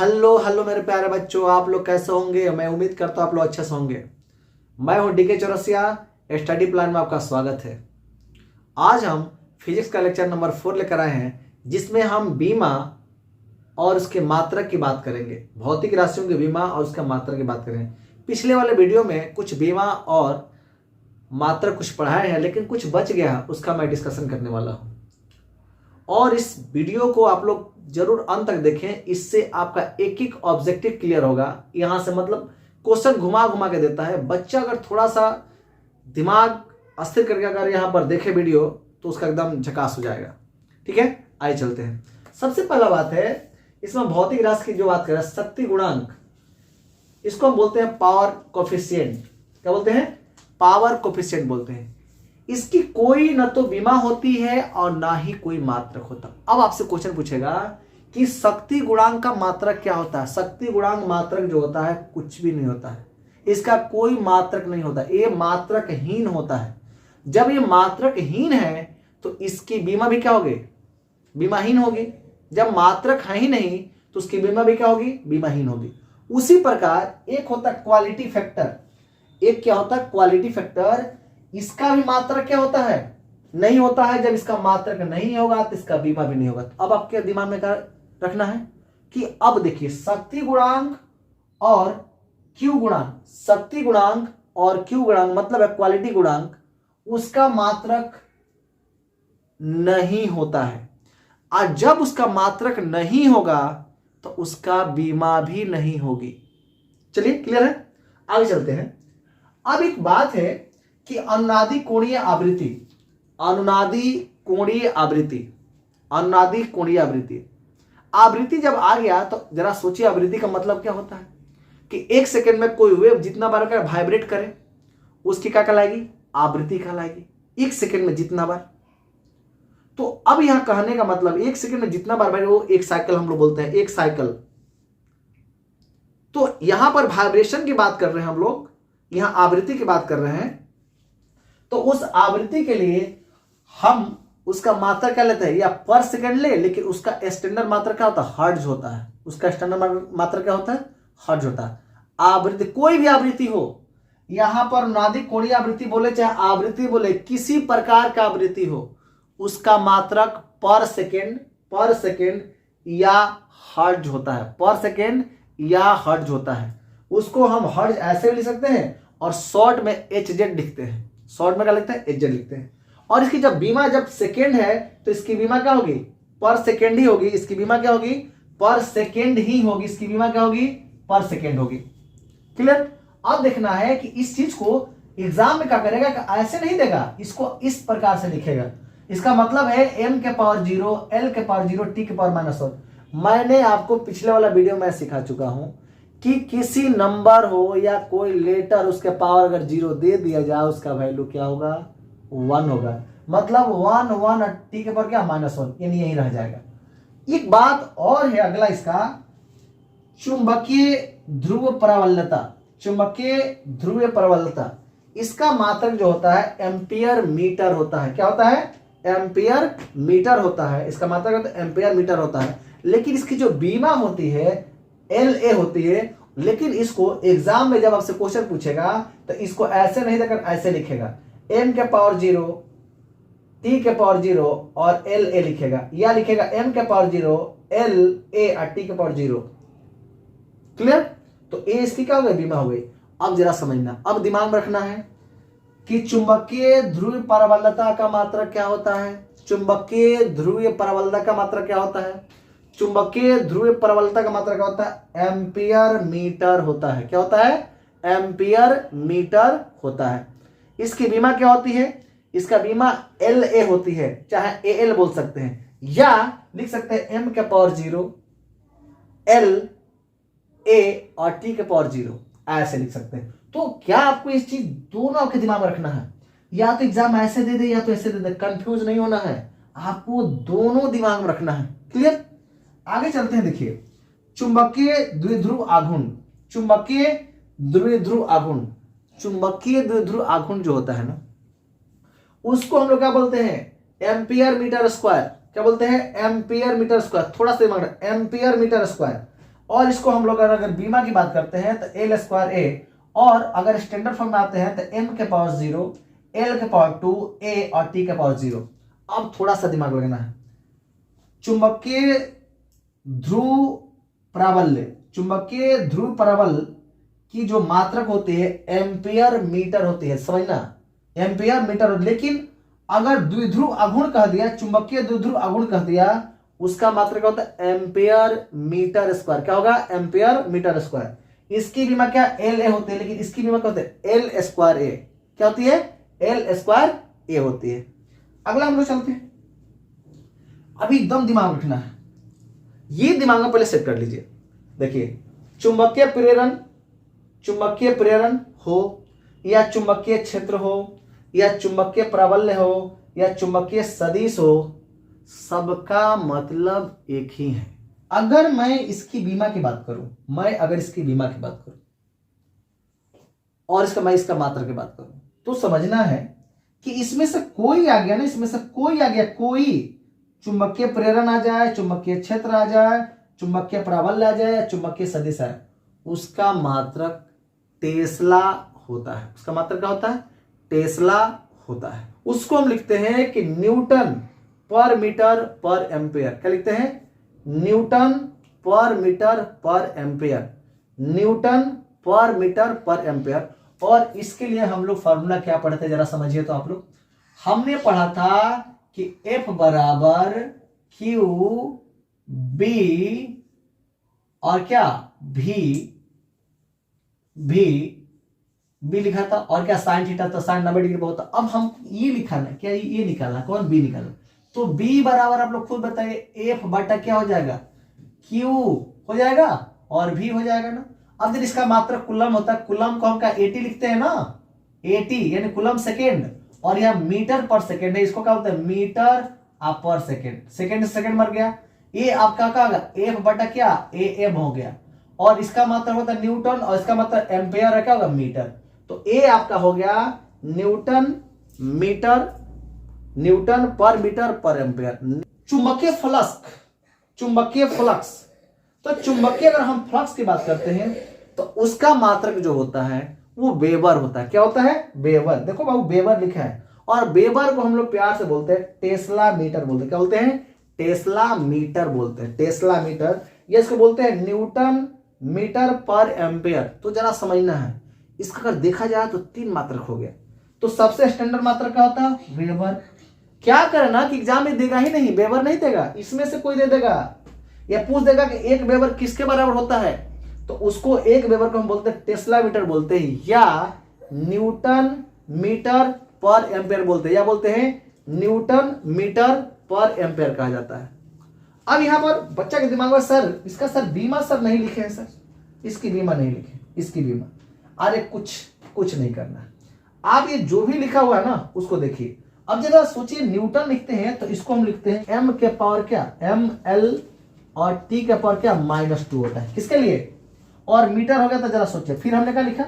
Hello hello मेरे प्यारे बच्चों, आप लोग कैसे होंगे। मैं उम्मीद करता हूँ आप लोग अच्छे से होंगे। मैं हूँ डीके चौरसिया। स्टडी प्लान में आपका स्वागत है। आज हम फिजिक्स का लेक्चर नंबर 4 लेकर आए हैं, जिसमें हम बीमा और उसके मात्रक की बात करेंगे। भौतिक राशियों के बीमा और उसका मात्रक की बात करेंगे। पिछले वाले वीडियो में कुछ बीमा और मात्रक कुछ पढ़ाए हैं, लेकिन कुछ बच गया, उसका मैं डिस्कशन करने वाला हूँ। और इस वीडियो को आप लोग जरूर अंत तक देखें, इससे आपका एक एक ऑब्जेक्टिव क्लियर होगा। यहां से मतलब क्वेश्चन घुमा घुमा के देता है। बच्चा अगर थोड़ा सा दिमाग अस्थिर करके अगर यहां पर देखे वीडियो, तो उसका एकदम झकास हो जाएगा। ठीक है, आइए चलते हैं। सबसे पहला बात है, इसमें भौतिक राशि की जो बात करें, शक्ति गुणांक, इसको हम बोलते हैं पावर कोफिशिएंट। क्या बोलते हैं? पावर कोफिशिएंट बोलते हैं। इसकी कोई न तो बीमा होती है और ना ही कोई मात्रक होता। अब आपसे क्वेश्चन पूछेगा कि शक्ति गुणांक का मात्रक क्या होता है। शक्ति गुणांक मात्रक जो होता है कुछ भी नहीं होता है, इसका कोई मात्रक नहीं होता, ये मात्रकहीन होता है। जब ये मात्रकहीन है तो इसकी बीमा भी क्या होगी? बीमाहीन होगी। जब मात्रक है ही नहीं तो उसकी बीमा भी क्या होगी? बीमाहीन होगी। उसी प्रकार एक होता है क्वालिटी फैक्टर। एक क्या होता है? Quality factor. इसका भी मात्रक क्या होता है? नहीं होता है। जब इसका मात्रक नहीं होगा तो इसका बीमा भी नहीं होगा। तो अब आपके दिमाग में क्या रखना है कि अब देखिए, शक्ति गुणांक और क्यू गुणांक, शक्ति गुणांक और क्यू गुणांक मतलब है क्वालिटी गुणांक, उसका मात्रक नहीं होता है। और जब उसका मात्रक नहीं होगा तो उसका बीमा भी नहीं होगी। चलिए, क्लियर है? आगे चलते हैं। अब एक बात है कि अनुनादी कोणीय आवृत्ति, अनुनादी कोणीय आवृत्ति, अनुनादी कोणीय आवृत्ति, आवृत्ति जब आ गया तो जरा सोचिए, आवृत्ति का मतलब क्या होता है कि एक सेकंड में कोई वेव जितना बार कर वाइब्रेट करे, उसकी क्या कहलाएगी? आवृत्ति कहलाएगी। एक सेकंड में जितना बार। तो अब यहां कहने का मतलब एक सेकंड में जितना बार भाई, वो एक साइकिल हम लोग बोलते हैं, एक साइकिल। तो यहां पर वाइब्रेशन की बात कर रहे हैं हम लोग, यहां आवृत्ति की बात कर रहे हैं। तो उस आवृत्ति के लिए हम उसका मात्रक क्या लेते हैं, या पर सेकंड ले, लेकिन उसका स्टैंडर्ड मात्रक क्या होता है? हर्ट्ज होता है। उसका स्टैंडर्ड मात्रक क्या होता है? हर्ट्ज होता है। आवृत्ति, कोई भी आवृत्ति हो, यहां पर अनुनादी कोणीय आवृत्ति बोले चाहे आवृत्ति बोले, किसी प्रकार का आवृत्ति हो, उसका मात्रक पर सेकेंड या हर्ट्ज होता है। पर सेकेंड या हर्ट्ज होता है। उसको हम हर्ट्ज ऐसे भी लिख सकते हैं और शॉर्ट में HZ लिखते हैं। शॉर्ट में क्या लिखते हैं? HZ लिखते हैं। और इसकी जब बीमा जब सेकेंड है तो इसकी बीमा क्या होगी? पर सेकेंड ही होगी। इसकी बीमा क्या होगी? पर सेकेंड ही होगी। इसकी बीमा क्या होगी? पर सेकेंड होगी। क्लियर? अब देखना है कि इस चीज को एग्जाम में क्या करेगा कि ऐसे नहीं देगा, इसको इस प्रकार से लिखेगा। इसका मतलब है m के पावर 0, l के पावर 0, t के पावर -1। मैंने आपको पिछले वाला वीडियो में सिखा चुका हूं कि किसी नंबर हो या कोई लेटर, उसके पावर अगर 0 दे दिया जाए, उसका वैल्यू क्या होगा? 1 होगा। मतलब 1 1 t के पावर क्या? -1, यानी यही रह जाएगा। एक बात और है अगला इसका, चुंबकीय ध्रुव प्रबलता। चुंबकीय ध्रुव प्रबलता, इसका मात्रक जो होता है एम्पियर मीटर होता है। क्या होता है? एम्पियर मीटर होता है। इसका मात्रक होता है एम्पियर मीटर होता है। लेकिन इसकी जो बीमा होती है LA होती है। लेकिन इसको एग्जाम में जब आपसे क्वेश्चन पूछेगा तो इसको ऐसे नहीं देकर ऐसे लिखेगा, m के पावर 0, t के पावर 0 और LA लिखेगा, या लिखेगा m के पावर 0, LA और t के पावर 0। क्लियर? तो A इसकी क्या हो गई? बीमा हो गई। अब जरा समझना, अब दिमाग में रखना है कि चुंबकीय ध्रुव प्रबलता का मात्रक क्या होता है? चुंबकीय ध्रुव प्रबलता का मात्रक क्या होता है? चुंबकीय ध्रुव प्रबलता का मात्रक क्या होता है? एम्पियर मीटर होता है। क्या होता है? एम्पियर मीटर होता है। इसकी बीमा क्या होती है? इसका बीमा LA होती है, चाहे AL बोल सकते हैं, या लिख सकते हैं m के पावर 0, LA और t के पावर 0, ऐसे लिख सकते हैं। तो क्या आपको इस चीज दोनों आपके दिमाग में रखना है? या तो एग्जाम ऐसे दे दे या तो ऐसे दे दे, कंफ्यूज नहीं होना है। आपको दोनों दिमाग में रखना है। क्लियर? आगे चलते हैं। देखिए, चुंबकीय द्विध्रुव आघूर्ण, चुंबकीय द्विध्रुव आघूर्ण, चुंबकीय द्विध्रुव आघूर्ण जो होता है ना, उसको हम लोग क्या बोलते हैं? Ampere metre square. क्या बोलते हैं? Ampere metre square. थोड़ा सा दिमाग, एम्पियर मीटर स्क्वायर। और इसको हम लोग अगर बीमा की बात करते हैं तो एल स्क्वायर ए, और अगर स्टैंडर्ड फॉर्म में आते हैं तो m के पावर 0, l के पावर 2, a और t के पावर 0। अब थोड़ा सा दिमाग लगाना है। चुंबकीय ध्रुव प्राबल्य, चुंबकीय ध्रुव प्राबल की जो मात्रक होती है एम्पियर मीटर होती है, समझना, एम्पियर मीटर। लेकिन अगर द्विध्रुव अगुण कह दिया, चुंबकीय द्विध्रुव अगुण कह दिया, उसका मात्रक होता है एम्पियर मीटर स्क्वायर। क्या होगा? Ampere metre square. इसकी बीमा क्या एल ए होती है, लेकिन इसकी बीमा क्या होती है? एल स्क्वायर ए। क्या होती है? एल स्क्वायर ए होती है। अगला हम लोग चलते हैं। अभी एकदम दिमाग रखना है, ये दिमाग में पहले सेट कर लीजिए। देखिए, चुंबकीय प्रेरण, चुंबकीय प्रेरण हो या चुंबकीय क्षेत्र हो या चुंबकीय प्राबल्य हो या चुंबकीय सदिश हो, सबका मतलब एक ही है। अगर मैं इसकी बीमा की बात करूं, मैं अगर इसकी बीमा की बात करूं और मैं इसका मात्रा की बात करूं, तो समझना है कि इसमें से कोई आ गया ना, इसमें से कोई आ गया, कोई चुंबकीय प्रेरण आ जाए, चुंबकीय क्षेत्र आ जाए, चुंबकीय प्राबल्य आ जाए, चुंबकीय सदिश आए, उसका मात्रक टेस्ला होता है। उसका मात्रक क्या होता है? टेस्ला होता है। उसको हम लिखते हैं कि न्यूटन पर मीटर पर एम्पियर। क्या लिखते हैं? न्यूटन पर मीटर पर एम्पियर, न्यूटन पर मीटर पर एम्पियर। और इसके लिए हम लोग फॉर्मूला क्या पढ़े थे, जरा समझिए तो आप लोग। हमने पढ़ा था कि F बराबर क्यू बी और क्या बी लिखा था, और क्या साइन थीटा, तो साइन 90 डिग्री बहुत था। अब हम ये लिखाना, क्या ये निकालना, कौन? बी निकालना। तो बी बराबर आप लोग खुद बताइए, एफ बटा क्या हो जाएगा? क्यू हो जाएगा और भी हो जाएगा ना। अब जब इसका मात्रक कूलम होता है, कूलम को हम क्या 80 लिखते हैं ना, 80 यानी कूलम सेकेंड, और यह मीटर पर सेकेंड है, इसको क्या बोलते हैं? मीटर पर सेकेंड। सेकेंड से सेकेंड मर गया, ये आपका क्या होगा? एफ बटा क्या? ए एम हो गया। और इसका मात्रक होता है न्यूटन और इसका मात्रक एम्पेयर है, क्या होगा? मीटर। तो ए आपका हो गया न्यूटन मीटर, न्यूटन पर मीटर पर एम्पेयर। चुंबकीय फ्लक्स, चुंबकीय फ्लक्स, तो चुंबकीय अगर हम फ्लक्स की बात करते हैं तो उसका मात्रक जो होता है वो वेबर होता है। क्या होता है? वेबर। देखो बाबू, वेबर लिखा है, और वेबर को हम लोग प्यार से बोलते हैं टेस्ला मीटर बोलते हैं। क्या बोलते हैं? टेस्ला मीटर बोलते हैं, टेस्ला मीटर। ये इसको बोलते हैं न्यूटन मीटर पर एम्पेयर। तो जरा समझना है, इसका अगर देखा जाए तो 3 मात्रक हो गया। तो सबसे स्टैंडर्ड मात्रक क्या होता है? वेबर। क्या करना कि एग्जाम में देगा ही नहीं, वेबर नहीं देगा, इसमें से कोई दे देगा, या पूछ देगा कि 1 वेबर किसके बराबर होता है, तो उसको 1 वेबर को हम बोलते हैं टेस्ला मीटर बोलते हैं, या न्यूटन मीटर पर एम्पेयर बोलते हैं, या बोलते हैं न्यूटन मीटर पर एम्पेयर कहा जाता है। अब यहां पर बच्चा के दिमाग में, सर इसका सर बीमा सर नहीं लिखे हैं, सर इसकी बीमा नहीं लिखे, इसकी बीमा। अरे कुछ नहीं करना, आप ये जो भी लिखा हुआ है ना उसको देखिए। अब जरा सोचिए, न्यूटन लिखते हैं तो इसको हम लिखते हैं m के पावर क्या? ml, और t के पावर क्या? -2 होता है। किसके लिए? और मीटर हो गया। तो जरा सोचिए, फिर हमने क्या लिखा?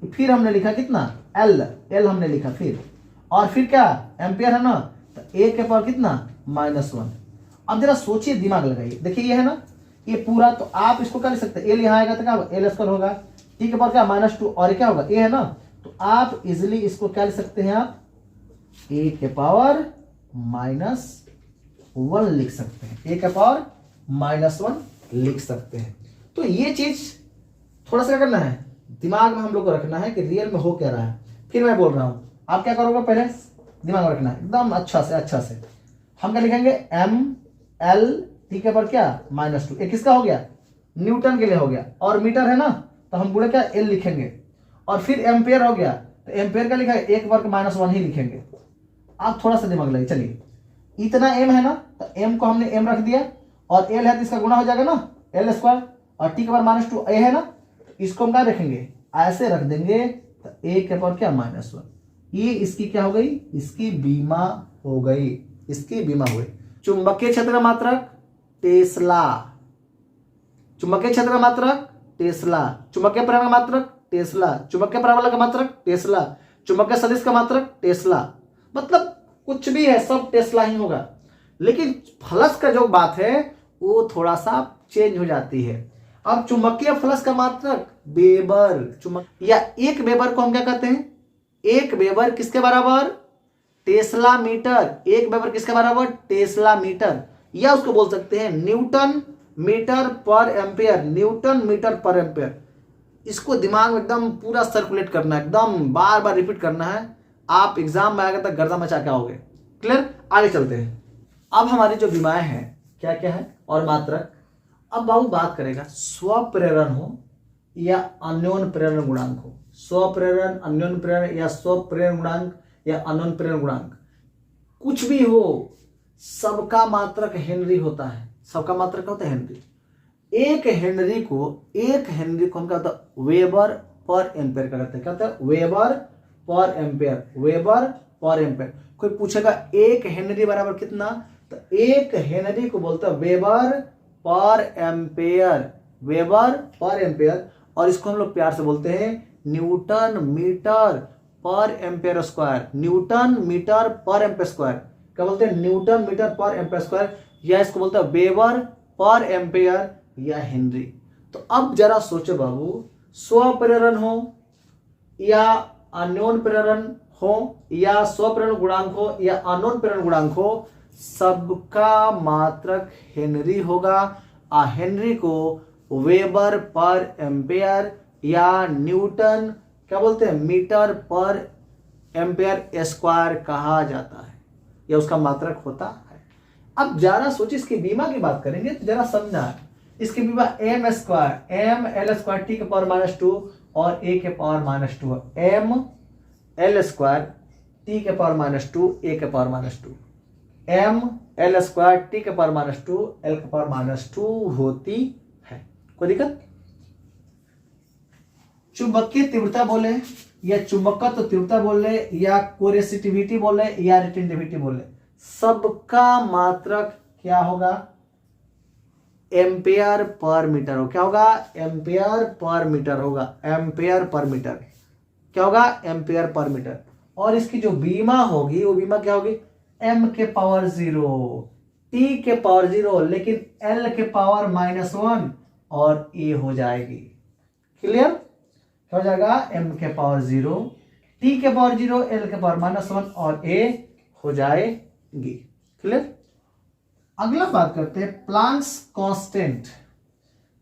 फिर हमने लिखा कितना? l हमने लिखा, फिर क्या? एम्पियर है ना, तो a के पावर कितना? -1। अब जरा सोचिए, दिमाग लगाइए, देखिए ये है ना, ये पूरा, तो आप इसको क्या लिख सकते हैं? l यहाँ आएगा तो क्या होगा? l स्क्वायर होगा, t के पावर क्या? -2, और ये क्या होगा? a है ना, तो आप इजिली इसको क्या लिख सकते हैं? आप a के पावर -1 लिख सकते हैं, a के पावर -1 लिख सकते हैं। तो ये चीज थोड़ा सा करना है, दिमाग में हम लोग को रखना है कि रियल में हो क्या रहा है। फिर मैं बोल रहा हूं, आप क्या करोगे? पहले दिमाग में रखना है एकदम अच्छा से। हम क्या लिखेंगे? ml, t के पावर क्या? -2। एक किसका हो गया? न्यूटन के लिए हो गया, और मीटर है ना, तो हम पूरे क्या? l लिखेंगे, और फिर एम्पेयर हो गया, तो एम्पेयर का लिखा है 1 वर्ग -1 ही लिखेंगे। आप थोड़ा सा दिमाग लगाइए। चलिए, इतना m है ना, तो m को हमने m रख दिया, और l है तो इसका गुणा हो जाएगा ना, l स्क्वायर, और t के पावर -2 a है ना, तो इसको हम क्या रखेंगे? ऐसे रख देंगे, तो a के पावर क्या? -1। ये इसकी क्या हो गई? इसकी बीमा हो गई, इसकी बीमा हो गई। चुंबकीय क्षेत्र का मात्रक टेस्ला, चुंबकीय क्षेत्र का मात्रक टेस्ला, चुंबकीय प्रेरण का मात्रक टेस्ला, चुंबकीय प्राबल्य का मात्रक टेस्ला, चुंबकीय सदिश का मात्रक टेस्ला। मतलब कुछ भी है, सब टेस्ला ही होगा। लेकिन फ्लक्स का जो बात है वो थोड़ा सा चेंज हो जाती है। अब चुंबकीय फ्लक्स का मात्रक वेबर, चुंबक या एक वेबर को हम क्या कहते हैं, एक वेबर किसके बराबर, टेस्ला मीटर। एक वेबर किसके बराबर, टेस्ला मीटर, या उसको बोल सकते हैं newton metre per ampere, newton metre per ampere. इसको दिमाग में एकदम पूरा सर्कुलेट करना है, एकदम बार बार रिपीट करना है, आप एग्जाम में आगे तक गर्दा मचा के आओगे। क्लियर, आगे चलते हैं। अब हमारी जो विमाएं हैं क्या क्या है और मात्रक। अब बाबू बात करेगा स्वप्रेरण हो या अन्योन प्रेरण गुणांक हो, स्वप्रेरण, अन्योन प्रेरण या स्वप्रेरण गुणांक या अन्योन प्रेरण गुणांक, कुछ भी हो, सबका मात्रक हेनरी होता है। सबका मात्रक होता है हेनरी। एक हेनरी को हम क्या होता है, वेबर पर एम्पेयर का कहते हैं। क्या होता है, weber per ampere, weber per ampere. कोई पूछेगा एक हेनरी बराबर कितना, तो एक हेनरी को बोलते हैं weber per ampere, weber per ampere. और इसको हम लोग प्यार से बोलते हैं newton metre per ampere square, newton metre per ampere square. क्या बोलते हैं, newton metre per ampere square, या इसको बोलते हैं वेबर पर एम्पेयर या हेनरी। तो अब जरा सोचो बाबू, स्वप्रेरण हो या अन्योन प्रेरण हो या स्वप्रेरण गुणांक हो या अन्योन प्रेरण गुणांक हो, सबका मात्रक हेनरी होगा। हेनरी को वेबर पर एम्पेयर या न्यूटन क्या बोलते हैं, मीटर पर एम्पेयर स्क्वायर कहा जाता है, या उसका मात्रक होता है। अब जरा सोचिए, इसकी बीमा की बात करेंगे तो जरा समझना, इसकी बीमा M square, M L square T के पावर -2 और ए के power -2, M L square T के पावर -2 ए के power -2, M L square T के पावर -2 एल के पावर -2 होती है। कोई दिक्कत। चुंबकीय तीव्रता बोले या चुंबकत्व तीव्रता बोले या कोरेसिटिविटी बोले या रिटेंटिविटी बोले, सबका मात्रक क्या होगा, एम्पेयर पर मीटर हो। क्या होगा, एम्पेयर पर मीटर होगा, एम्पेयर पर मीटर। क्या होगा, एम्पेयर पर मीटर। और इसकी जो बीमा होगी वो बीमा क्या होगी, m के पावर 0, t के पावर 0, लेकिन l के पावर -1 और a हो जाएगी। क्लियर, क्या हो जाएगा, m के पावर 0, t के पावर 0, l के पावर -1 और a हो जाएगी। क्लियर। अगला बात करते हैं प्लांक्स कांस्टेंट।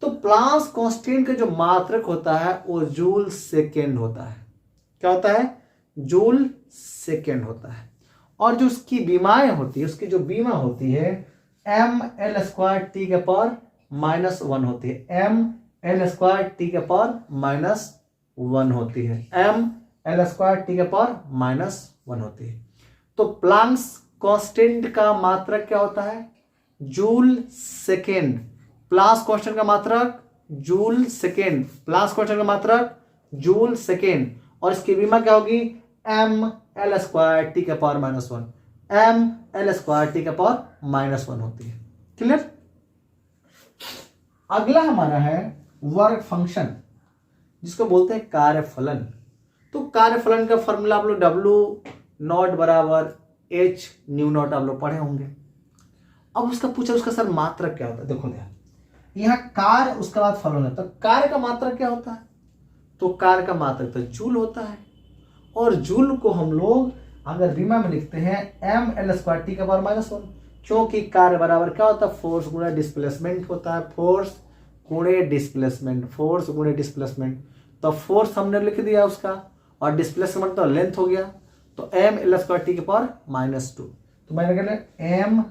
तो प्लांक्स कांस्टेंट का जो मात्रक होता है वो जूल सेकेंड होता है। क्या होता है, जूल सेकेंड होता है। और जो उसकी बीमाएं होती है, उसकी जो बीमा होती है एम एल स्क्वायर टी के पावर -1 होती है, एम एल स्क्वायर टी के पावर -1 होती है, एम एल स्क्वायर टी के पावर -1 होती है। तो प्लांक्स कांस्टेंट का मात्रक क्या होता है, जूल सेकेंड। प्लांक्स कांस्टेंट का मात्रक जूल सेकेंड, प्लांक्स कांस्टेंट का मात्रक जूल सेकेंड। और इसकी बीमा क्या होगी, एम एल स्क्वायर टी के power -1, M L square T के पावर -1 होती है। क्लियर। अगला हमारा है वर्क फंक्शन, जिसको बोलते हैं कार्यफलन। तो कार्यफलन का फॉर्मूला आप लोग W0 बराबर H न्यू नॉट आप लोग पढ़े होंगे। अब उसका पूछा, उसका सर मात्रक क्या होता है। देखो ध्यान, यहाँ कार्य उसके बाद फलन है, तो कार्य का मात्रक क्या होता है, तो कार्य का मात्रक तो जूल होता है। और जूल को हम लोग अगर बीमा में लिखते हैं एम एल स्क्वायर टी का पावर -1, क्योंकि कार्य बराबर क्या होता है, फोर्स गुणा डिस्प्लेसमेंट होता है, फोर्स गुणे डिस्प्लेसमेंट, फोर्स गुणे डिस्प्लेसमेंट। तो फोर्स हमने लिख दिया उसका, और डिस्प्लेसमेंट तो लेंथ हो गया, तो एम एल स्क्वायर टी के पावर -2। तो मैंने कहा एम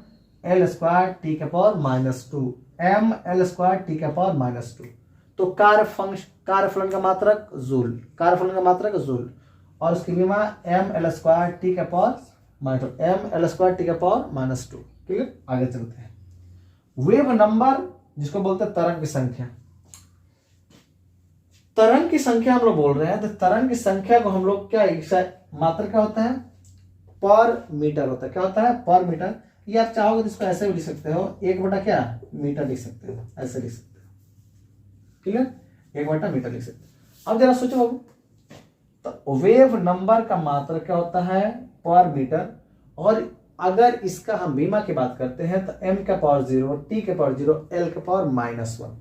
एल स्क्वायर टी के power -2, M L square T के पावर -2। तो कार्यफलन का मात्रक जूल, कार्यफलन का मात्रक जूल। और उसकी बीमा एम एल स्क्वायर टी के power M L square T के पावर -2। ठीक है, आगे चलते हैं। वेव नंबर, जिसको बोलते हैं तरंग की संख्या। तरंग की संख्या हम लोग बोल रहे हैं, तो तरंग की संख्या को हम लोग क्या, मात्रक क्या होता है, पर मीटर होता है। क्या होता है, पर मीटर। या आप चाहोगे तो इसको ऐसे भी लिख सकते हो, 1 बटा मीटर लिख सकते हो, ऐसे लिख सकते हो। ठीक है, 1 बटा मीटर लिख सकते हो। अब जरा सोचो बाबू, तो वेव नंबर का मात्रक क्या होता है, पर मीटर। और अगर इसका हम बीमा की बात करते हैं तो m का पावर 0, t के पावर 0, l के पावर -1।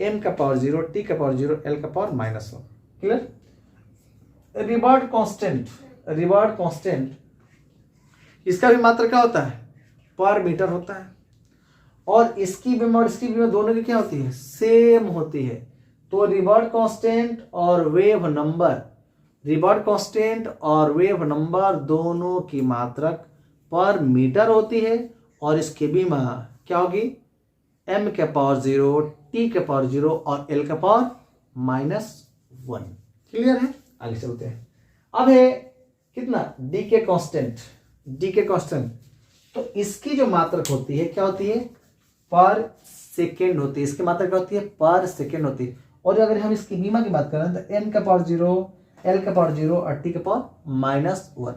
m का पावर 0, t का पावर 0, l का पावर -1। क्लियर? रिवार्ड कांस्टेंट इसका भी मात्रा क्या होता है? पर मीटर होता है। और इसकी बीम और इसकी बीम दोनों की क्या होती है? सेम होती है। तो रिवार्ड कांस्टेंट और वेव नंबर दोनों की मात्रक पर मीटर होती है। और इसकी बीमा क्या होगी? m के पावर 0, t के पावर 0 और l के पावर -1। क्लियर है? आगे चलते हैं। अब है कितना? d के कांस्टेंट। तो इसकी जो मात्रक होती है क्या होती है? पर सेकेंड होती है। इसकी मात्रा क्या होती है? पर सेकेंड होती है। और अगर हम इसकी बीमा की बात करें तो n का पावर 0, l का पावर 0 और t का पावर -1।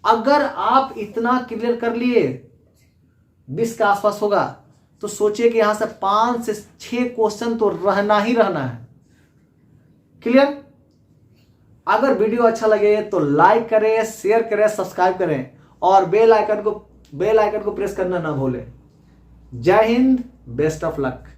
अगर आप इतना क्लियर कर लिए, 20 के आसपास होगा, तो सोचिए कि यहां से 5 से 6 क्वेश्चन तो रहना ही रहना है। क्लियर? अगर वीडियो अच्छा लगे तो लाइक करें, शेयर करें, सब्सक्राइब करें और बेल आइकन को प्रेस करना ना भूलें। जय हिंद, बेस्ट ऑफ लक।